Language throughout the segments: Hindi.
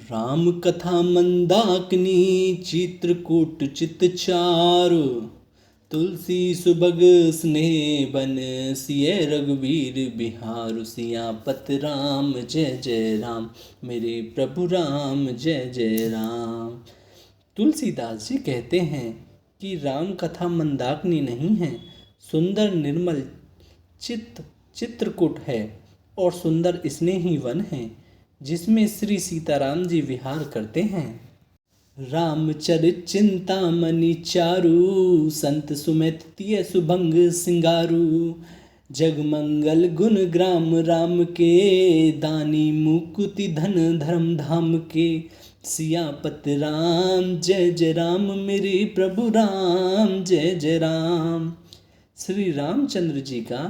राम कथा मंदाकिनी चित्रकूट चित चारु। तुलसी सुबग स्नेह बन सिय रघुवीर बिहारु। सियापत राम जय जय राम, मेरे प्रभु राम जय जय राम। तुलसीदास जी कहते हैं कि राम कथा मंदाकिनी नहीं है, सुंदर निर्मल चित्रकूट है और सुंदर स्नेही वन है जिसमें श्री सीताराम जी विहार करते हैं। रामचरित चिंतामणि चारु, संत सुमित तिय सुभंग सिंगारू। जगमंगल गुण ग्राम राम के, दानी मुकुति धन धर्म धाम के। सियापत राम जय जय राम, मेरे प्रभु राम जय जय राम। श्री रामचंद्र जी का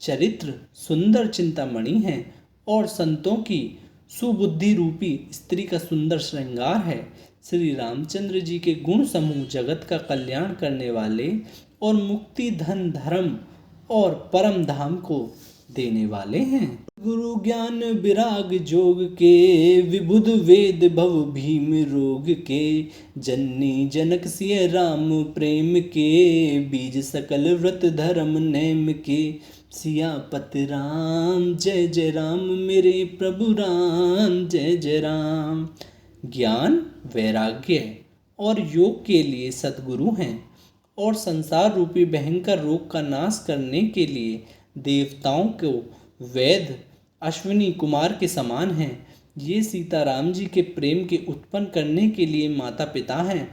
चरित्र सुंदर चिंतामणि है और संतों की सुबुद्धि रूपी स्त्री का सुंदर श्रृंगार है। श्री रामचंद्र जी के गुण समूह जगत का कल्याण करने वाले और मुक्ति धन धर्म और परम धाम को देने वाले हैं। गुरु ज्ञान विराग जोग के, विबुध वेद भव भीम रोग के। जननी जनक सिय राम प्रेम के, बीज सकल व्रत धर्म नेम के। सियापत राम जय जय राम, मेरे प्रभु राम जय जय राम। ज्ञान वैराग्य और योग के लिए सद्गुरु हैं और संसार रूपी भयंकर रोग का नाश करने के लिए देवताओं को वेद अश्विनी कुमार के समान हैं। ये सीताराम जी के प्रेम के उत्पन्न करने के लिए माता पिता हैं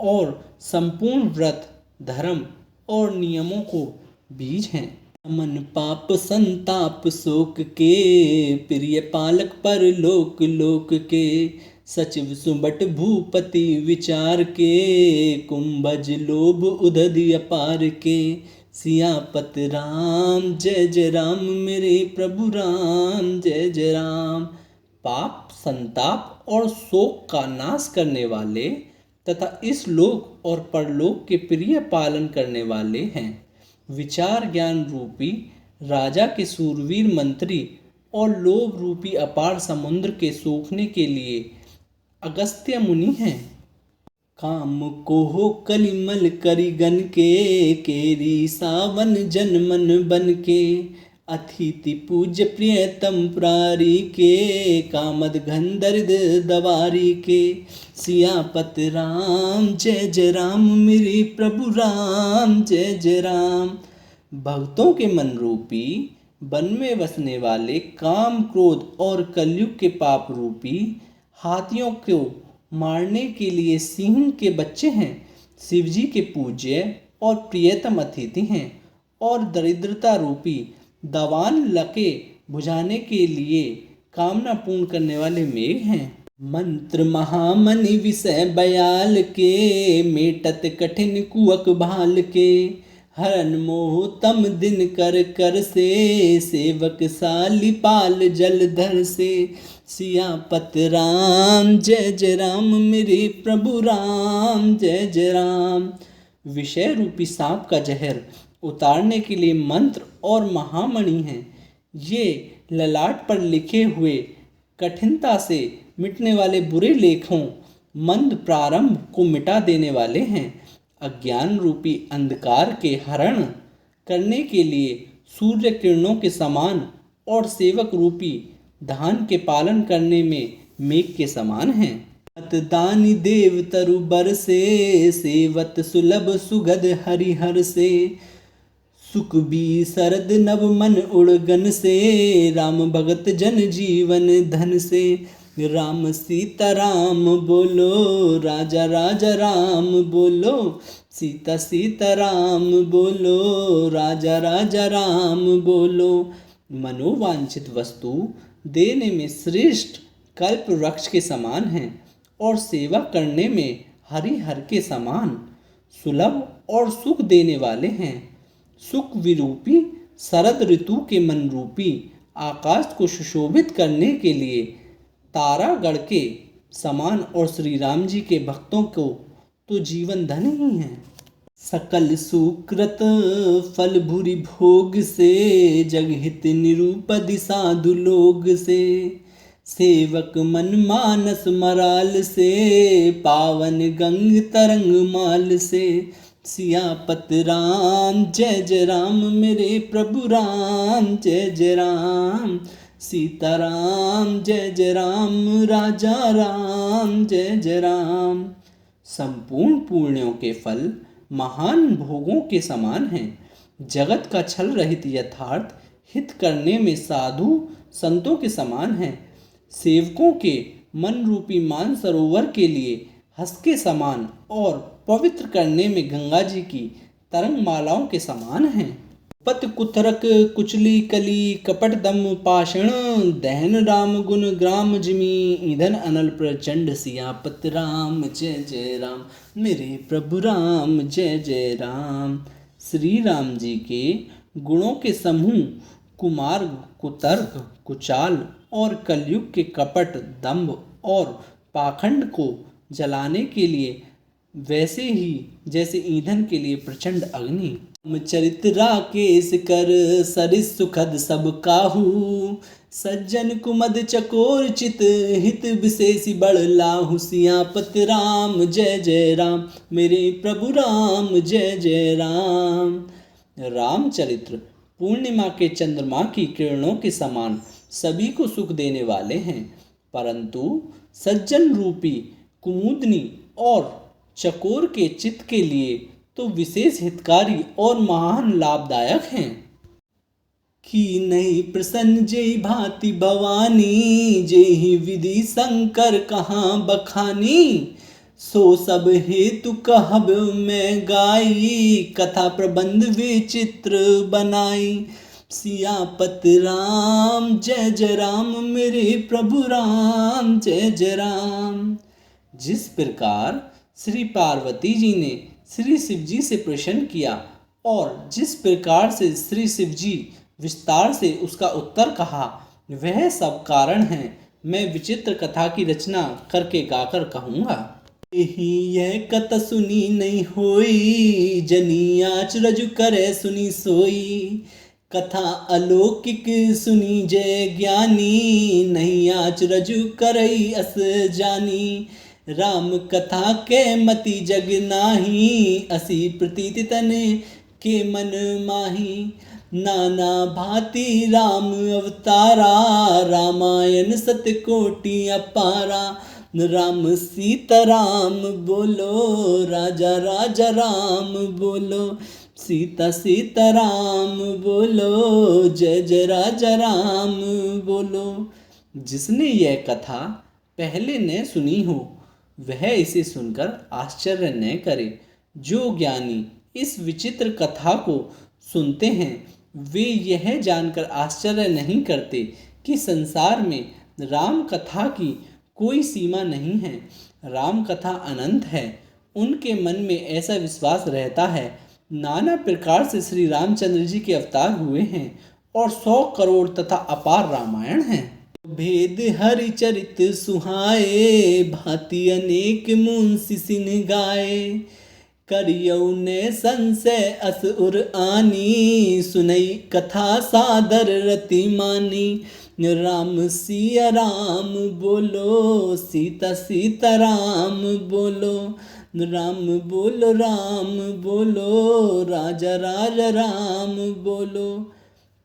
और संपूर्ण व्रत धर्म और नियमों को बीज हैं। मन पाप संताप शोक के, प्रिय पालक पर लोक लोक के। सचिव सुबट भूपति विचार के, कुंभज लोभ उदधि अपार के। सियापत राम जय जय राम, मेरे प्रभु राम जय जय राम। पाप संताप और शोक का नाश करने वाले तथा इस लोक और परलोक के प्रिय पालन करने वाले हैं। विचार ज्ञान रूपी राजा के सूरवीर मंत्री और लोभ रूपी अपार समुद्र के सूखने के लिए अगस्त्य मुनि हैं। काम को हो कलिमल करिगन के, केरी सावन जन मन बन के। अतिथि पूज्य प्रियतम प्रारी के, कामद घंदर्द दवारी के। सियापत राम जय जय राम, मेरे प्रभु राम जय जय राम। भक्तों के मन रूपी वन में बसने वाले काम क्रोध और कलयुग के पाप रूपी हाथियों को मारने के लिए सिंह के बच्चे हैं। शिवजी के पूज्य और प्रियतम अतिथि हैं और दरिद्रता रूपी दवान लके बुझाने के लिए कामना पूर्ण करने वाले मेघ हैं। मंत्र महामणि विषय बयाल के, मेटत कठिन कुअक भाल के। हरन मोह तम दिन कर कर से, सेवक साली पाल जलधर से। सियापत राम जय जय राम, मेरे प्रभु राम जय जय राम। विषय रूपी सांप का जहर उतारने के लिए मंत्र और महामणि हैं। ये ललाट पर लिखे हुए कठिनता से मिटने वाले बुरे लेखों मंद प्रारंभ को मिटा देने वाले हैं। अज्ञान रूपी अंधकार के हरण करने के लिए सूर्य किरणों के समान और सेवक रूपी धान के पालन करने में मेघ के समान हैं। दानी देव तरु बर से, सेवत सुलभ सुगध हरिहर से। सुख भी सरद नव मन उड़गन से, राम भगत जन जीवन धन से। राम सीता राम बोलो, राजा राजा राम बोलो। सीता सीता राम बोलो, राजा राजा राम बोलो। मनोवांछित वस्तु देने में श्रेष्ठ कल्प वृक्ष के समान हैं और सेवा करने में हरिहर के समान सुलभ और सुख देने वाले हैं। सुख विरूपी शरद ऋतु के मन रूपी आकाश को सुशोभित करने के लिए तारागढ़ के समान और श्री राम जी के भक्तों को तो जीवन धन ही है। सकल सुकृत फल भूरि भोग से, जगहित निरूपधि साधु लोग से। सेवक मन मानस मराल से, पावन गंग तरंग माल से। सियापत राम जय जय राम, मेरे प्रभु राम जय जय राम। सीताराम जय जय राम, राजा राम जय जय राम। संपूर्ण पुण्यों के फल महान भोगों के समान हैं। जगत का छल रहित यथार्थ हित करने में साधु संतों के समान हैं। सेवकों के मन रूपी मान सरोवर के लिए हंस के समान और पवित्र करने में गंगा जी की तरंग मालाओं के समान हैं। पत कुतरक कुचली कली कपट दम पाषण, दहन राम गुण ग्राम जिमी, ईंधन अनल प्रचंड। सियापत राम जय जय राम, मेरे प्रभु राम जय जय राम। श्री राम जी के गुणों के समूह कुमार्ग, कुतर्क, कुचाल और कलयुग के कपट, दंभ और पाखंड को जलाने के लिए वैसे ही जैसे ईंधन के लिए प्रचंड अग्नि। चरित्र राकेश कर सरिस सुखद सब काहू, सज्जन कुमद चकोर चित हित विशेष बड़ लाहू। सियापत राम जय जय राम, मेरे प्रभु राम जय जय राम। रामचरित्र पूर्णिमा के चंद्रमा की किरणों के समान सभी को सुख देने वाले हैं, परंतु सज्जन रूपी कुमुदनी और चकोर के चित्त के लिए तो विशेष हितकारी और महान लाभदायक हैं। कि नहीं प्रसन्न जय भांति भवानी, जेहि विधि शंकर कहाँ बखानी। सो सब हेतु कहब मैं गाई, कथा प्रबंध विचित्र बनाई। सियापत राम जय जय राम, मेरे प्रभु राम जय जय राम। जिस प्रकार श्री पार्वती जी ने श्री शिव जी से प्रश्न किया और जिस प्रकार से श्री शिव जी विस्तार से उसका उत्तर कहा, वह सब कारण है मैं विचित्र कथा की रचना करके गाकर कहूँगा। यही यह कथा सुनी नहीं होई, जनी आच रजु करे सुनी सोई। कथा अलौकिक सुनी जय ज्ञानी, नहीं आच रजु करई अस जानी। राम कथा के मति जग नाही, असी प्रतीति तन के मन माही। नाना भांति राम अवतारा, रामायण सत्य कोटि अपारा। राम सीता राम बोलो, राजा राजा राम बोलो। सीता सीता राम बोलो, जय जय राजा राम बोलो। जिसने यह कथा पहले न सुनी हो, वह इसे सुनकर आश्चर्य न करे। जो ज्ञानी इस विचित्र कथा को सुनते हैं, वे यह जानकर आश्चर्य नहीं करते कि संसार में राम कथा की कोई सीमा नहीं है। राम कथा अनंत है। उनके मन में ऐसा विश्वास रहता है, नाना प्रकार से श्री रामचंद्र जी के अवतार हुए हैं और 100 करोड़ तथा अपार रामायण हैं। भेद हरि चरित सुहाए, भांति अनेक मुंसि सिन गाए। करियौ ने संशय अस उर आनी, सुनई कथा सादर रति मानी। राम सिया राम बोलो, सीता सीता राम बोलो। राम बोलो राम बोलो, राजा राजा राम बोलो।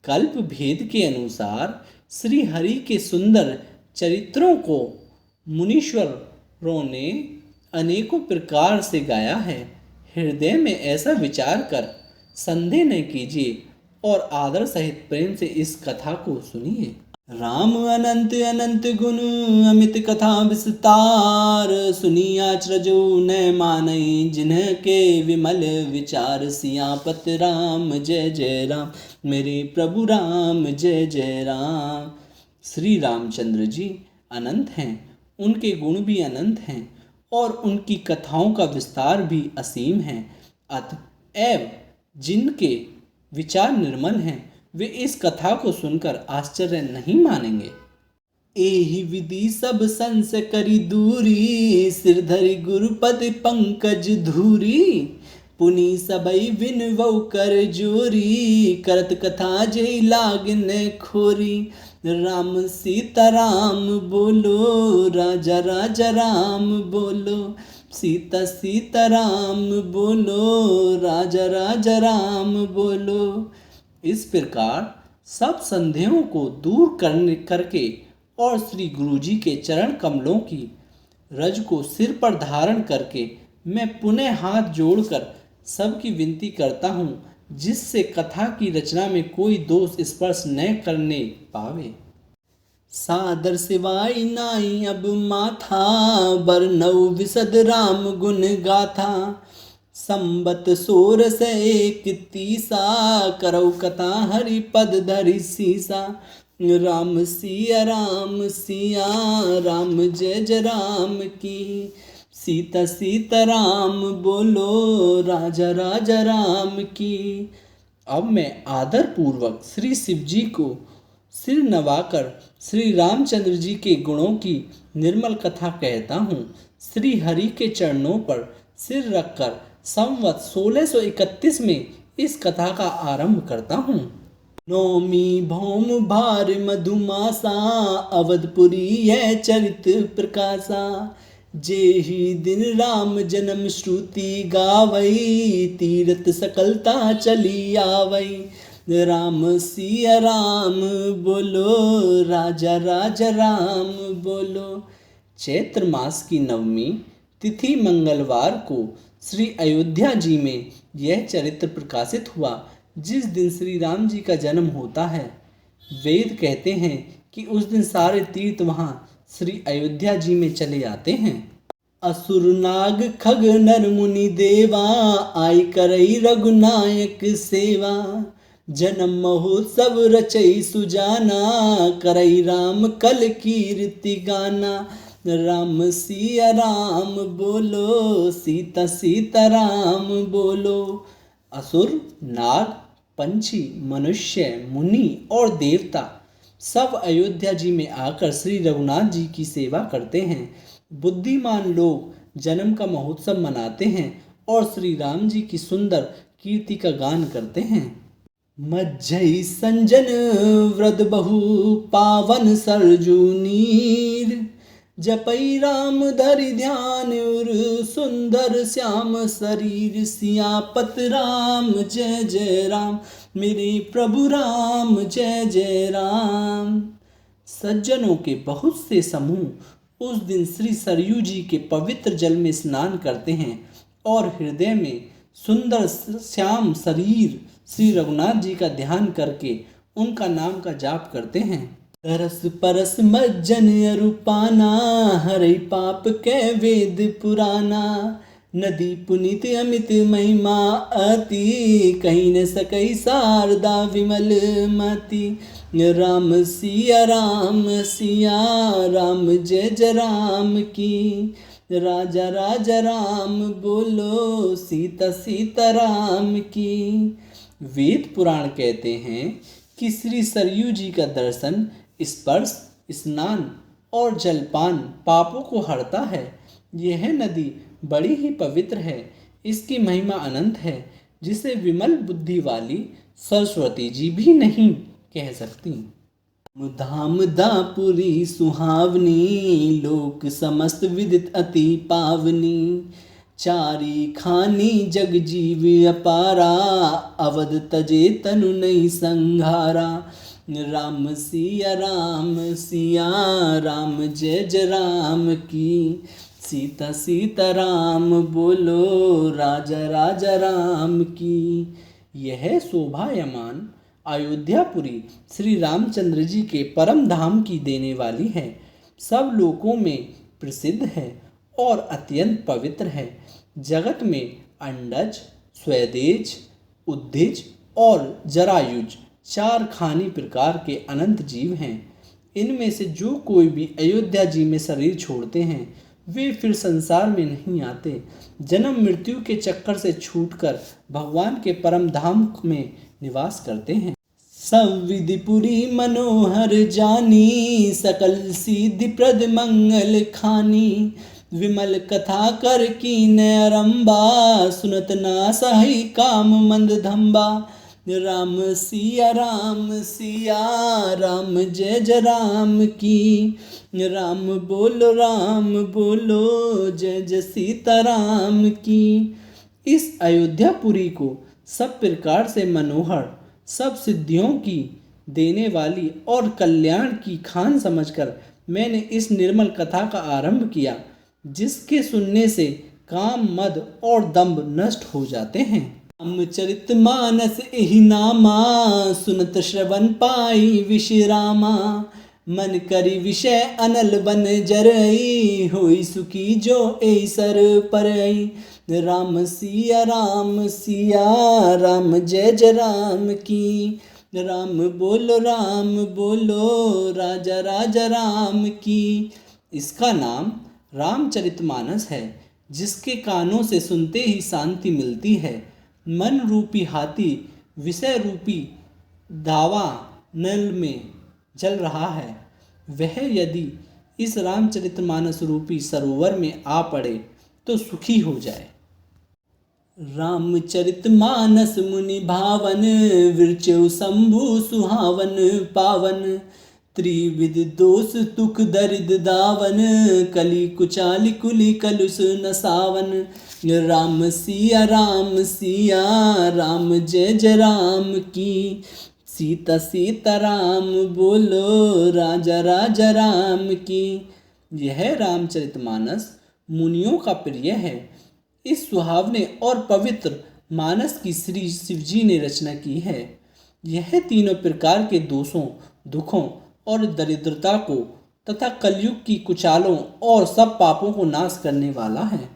कल्प भेद के अनुसार श्री हरि के सुंदर चरित्रों को मुनीश्वरों ने अनेकों प्रकार से गाया है। हृदय में ऐसा विचार कर संदेह न कीजिए और आदर सहित प्रेम से इस कथा को सुनिए। राम अनंत अनंत गुण अमित कथा विस्तार, सुनी आचरजो न मानई जिन्ह के विमल विचार। सियापत राम जय जय राम, मेरे प्रभु राम जय जय राम। श्री रामचंद्र जी अनंत हैं, उनके गुण भी अनंत हैं और उनकी कथाओं का विस्तार भी असीम है। अतएव जिनके विचार निर्मल हैं, वे इस कथा को सुनकर आश्चर्य नहीं मानेंगे। एहि विधि सब संशय करी दूरी, सिरधरि गुरुपति पंकज धूरी। पुनि सबई विनवौ कर जोरी, करत कथा जय लागिन खोरी। राम सीता राम बोलो, राजा राजा राम बोलो, सीता सीता राम बोलो, राजा राजा राम बोलो। इस प्रकार सब संदेहों को दूर करके और श्री गुरु जी के चरण कमलों की रज को सिर पर धारण करके मैं पुनः हाथ जोड़कर सबकी विनती करता हूँ, जिससे कथा की रचना में कोई दोष स्पर्श न करने पावे। सादर सिवाय नाई अब माथा, बरनऊ विशद राम गुण गाथा। संबत 1631 करौ कथा हरि पद धरि सीसा। राम सिया राम जय जय राम की, सीता सीता राम बोलो, राजा राजा राम की। अब मैं आदर पूर्वक श्री शिव जी को सिर नवाकर श्री रामचंद्र जी के गुणों की निर्मल कथा कहता हूँ। श्री हरि के चरणों पर सिर रखकर संवत 1631 में इस कथा का आरंभ करता हूँ। नौमी भौम भार मधुमासा, अवधपुरी यह चरित प्रकाशा। जेहि दिन राम जन्म श्रुति गावई, तीरथ सकलता चली आवई। राम सिया राम बोलो, राजा राजा राम बोलो। चैत्र मास की नवमी तिथि मंगलवार को श्री अयोध्या जी में यह चरित्र प्रकाशित हुआ, जिस दिन श्री राम जी का जन्म होता है। वेद कहते हैं कि उस दिन सारे तीर्थ वहाँ श्री अयोध्या जी में चले आते हैं। असुर नाग खग नर मुनि देवा, आई करई रघुनायक सेवा। जन्म महोत्सव रचई सुजाना, करई राम कल कीर्ति गाना। राम सिया राम बोलो, सीता सीता राम बोलो। असुर, नाग, पंछी, मनुष्य, मुनि और देवता सब अयोध्या जी में आकर श्री रघुनाथ जी की सेवा करते हैं। बुद्धिमान लोग जन्म का महोत्सव मनाते हैं और श्री राम जी की सुंदर कीर्ति का गान करते हैं। मज्जई संजन व्रत बहु पावन सरजू नीर, जपई राम धरि ध्यान उर सुंदर श्याम शरीर। सियापत राम जय जय राम, मेरे प्रभु राम जय जय राम। सज्जनों के बहुत से समूह उस दिन श्री सरयू जी के पवित्र जल में स्नान करते हैं और हृदय में सुंदर श्याम शरीर श्री रघुनाथ जी का ध्यान करके उनका नाम का जाप करते हैं। तरस परस मज्जन अरुपाना, हरै पाप कै वेद पुराना। नदी पुनीत अमित महिमा अति, कहीं न सकई शारदा विमल मति। राम सिया राम जय जय राम की, राजा राजा राम बोलो, सीता सीता राम की। वेद पुराण कहते हैं कि श्री सरयू जी का दर्शन, स्पर्श, स्नान और जलपान पापों को हरता है। यह नदी बड़ी ही पवित्र है। इसकी महिमा अनंत है, जिसे विमल बुद्धि वाली सरस्वती जी भी नहीं कह सकती। धाम दापुरी सुहावनी, लोक समस्त विदित अति पावनी। चारी खानी जग जीव अपारा, अवध तजे तनु नहीं संघारा। राम सिया राम जय जय राम की, सीता सीता राम बोलो, राजा राजा राम की। यह शोभायमान अयोध्यापुरी श्री रामचंद्र जी के परम धाम की देने वाली है। सब लोकों में प्रसिद्ध है और अत्यंत पवित्र है। जगत में अंडज, स्वदेज, उद्धिज और जरायुज 4 खानी प्रकार के अनंत जीव हैं। इनमें से जो कोई भी अयोध्या जी में शरीर छोड़ते हैं, वे फिर संसार में नहीं आते। जन्म मृत्यु के चक्कर से छूटकर भगवान के परम धाम में निवास करते हैं। सब विधिपुरी मनोहर जानी, सकल सिद्धि प्रद मंगल खानी। विमल कथा कर कीन आरंबा, सुनत ना सही काम मंद धंबा। राम सिया राम जय जय राम की। राम बोलो जय जय सीता राम की। इस अयोध्यापुरी को सब प्रकार से मनोहर, सब सिद्धियों की देने वाली और कल्याण की खान समझकर मैंने इस निर्मल कथा का आरंभ किया, जिसके सुनने से काम, मद और दंभ नष्ट हो जाते हैं। रामचरितमानस एहि नामा, सुनत श्रवण पाई विश्रामा। मन करी विषय अनल बन जरई, होई सुखी जो ऐसर परई। राम सिया राम जय जय राम की। राम बोलो राजा राजा राम की। इसका नाम रामचरितमानस है, जिसके कानों से सुनते ही शांति मिलती है। मन रूपी हाथी विषय रूपी दावा नल में जल रहा है, वह यदि इस रामचरितमानस रूपी सरोवर में आ पड़े तो सुखी हो जाए। रामचरितमानस मुनि भावन, विरचौ शंभु सुहावन पावन। त्रिविध दोष तुख दरिद दावन, कली कुचाली कुली कलुष नसावन। राम सिया राम जय जय राम की। सीता राम बोलो राजा राजा राम की। यह रामचरितमानस मुनियों का प्रिय है। इस सुहावने और पवित्र मानस की श्री शिवजी ने रचना की है। यह तीनों प्रकार के दोषों, दुखों और दरिद्रता को तथा कलयुग की कुचालों और सब पापों को नाश करने वाला है।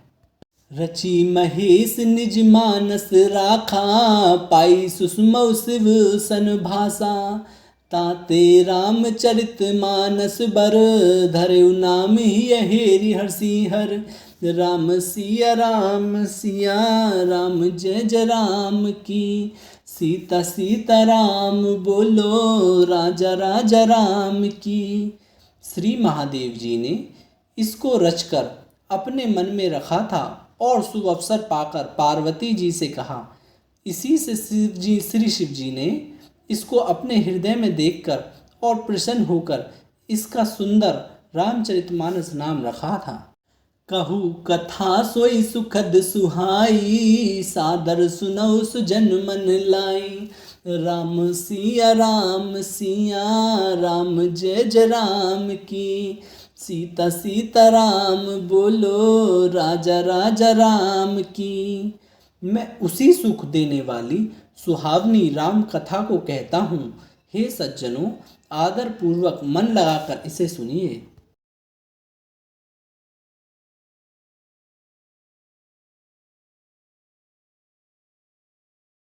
रची महेश निज मानस राखा, पाई सुषमौ शिव सन भाषा। ताते रामचरित मानस बर, धरऊ नाम ही हेरि हर्षि हर। राम सिया राम जय जय राम की। सीता राम बोलो राजा राजा राम की। श्री महादेव जी ने इसको रचकर अपने मन में रखा था और शुभ अवसर पाकर पार्वती जी से कहा। इसी से श्री शिव जी ने इसको अपने हृदय में देखकर और प्रसन्न होकर इसका सुंदर रामचरितमानस नाम रखा था। कहू कथा सोई सुखद सुहाई, सादर सुनौ सुजन मन लाई। राम सिया राम जय जय राम की। सीता राम बोलो राजा राजा राम की। मैं उसी सुख देने वाली सुहावनी राम कथा को कहता हूँ। हे सज्जनों, आदर पूर्वक मन लगाकर इसे सुनिए।